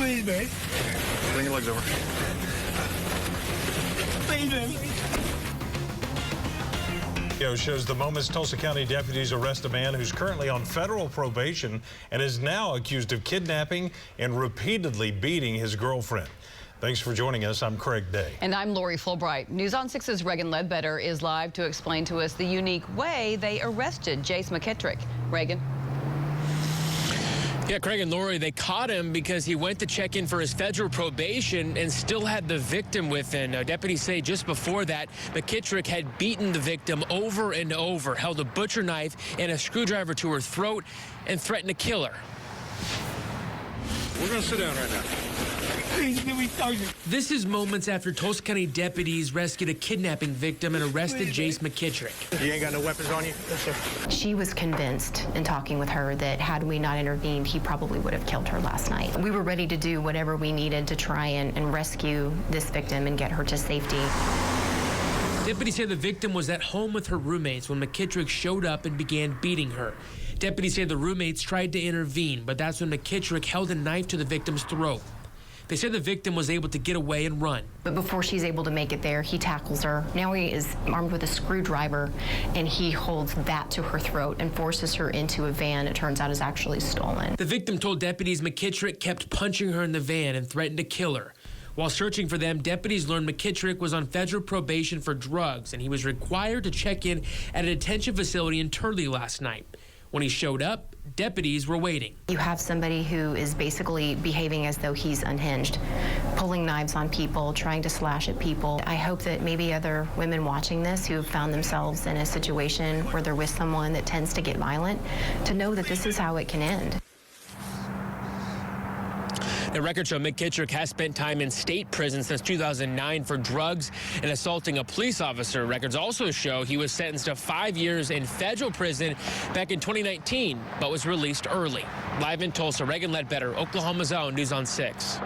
Please, babe. Bring your legs over. Please, baby. Video shows the moments Tulsa County Deputies arrest a man who's currently on federal probation and is now accused of kidnapping and repeatedly beating his girlfriend. Thanks for joining us. I'm Craig Day. And I'm Lori Fulbright. News on 6's Reagan Ledbetter is live to explain to us the unique way they arrested Jace McKittrick. Reagan. Yeah, Craig and Lori, they caught him because he went to check in for his federal probation and still had the victim with him. Now, deputies say just before that, McKittrick had beaten the victim over and over, held a butcher knife and a screwdriver to her throat, and threatened to kill her. We're going to sit down right now. Please, give me something. This is moments after Tulsa County deputies rescued a kidnapping victim and arrested Jace McKittrick. You ain't got no weapons on you? Yes, sir. She was convinced in talking with her that had we not intervened, he probably would have killed her last night. We were ready to do whatever we needed to try and rescue this victim and get her to safety. Deputies say the victim was at home with her roommates when McKittrick showed up and began beating her. Deputies say the roommates tried to intervene, but that's when McKittrick held a knife to the victim's throat. They said the victim was able to get away and run. But before she's able to make it there, he tackles her. Now he is armed with a screwdriver, and he holds that to her throat and forces her into a van it turns out is actually stolen. The victim told deputies McKittrick kept punching her in the van and threatened to kill her. While searching for them, deputies learned McKittrick was on federal probation for drugs, and he was required to check in at a detention facility in Turley last night. When he showed up, deputies were waiting. You have somebody who is basically behaving as though he's unhinged, pulling knives on people, trying to slash at people. I hope that maybe other women watching this who have found themselves in a situation where they're with someone that tends to get violent, to know that this is how it can end. The records show McKittrick has spent time in state prison since 2009 for drugs and assaulting a police officer. Records also show he was sentenced to 5 years in federal prison back in 2019, but was released early. Live in Tulsa, Reagan Ledbetter, Oklahoma's Own, News on 6.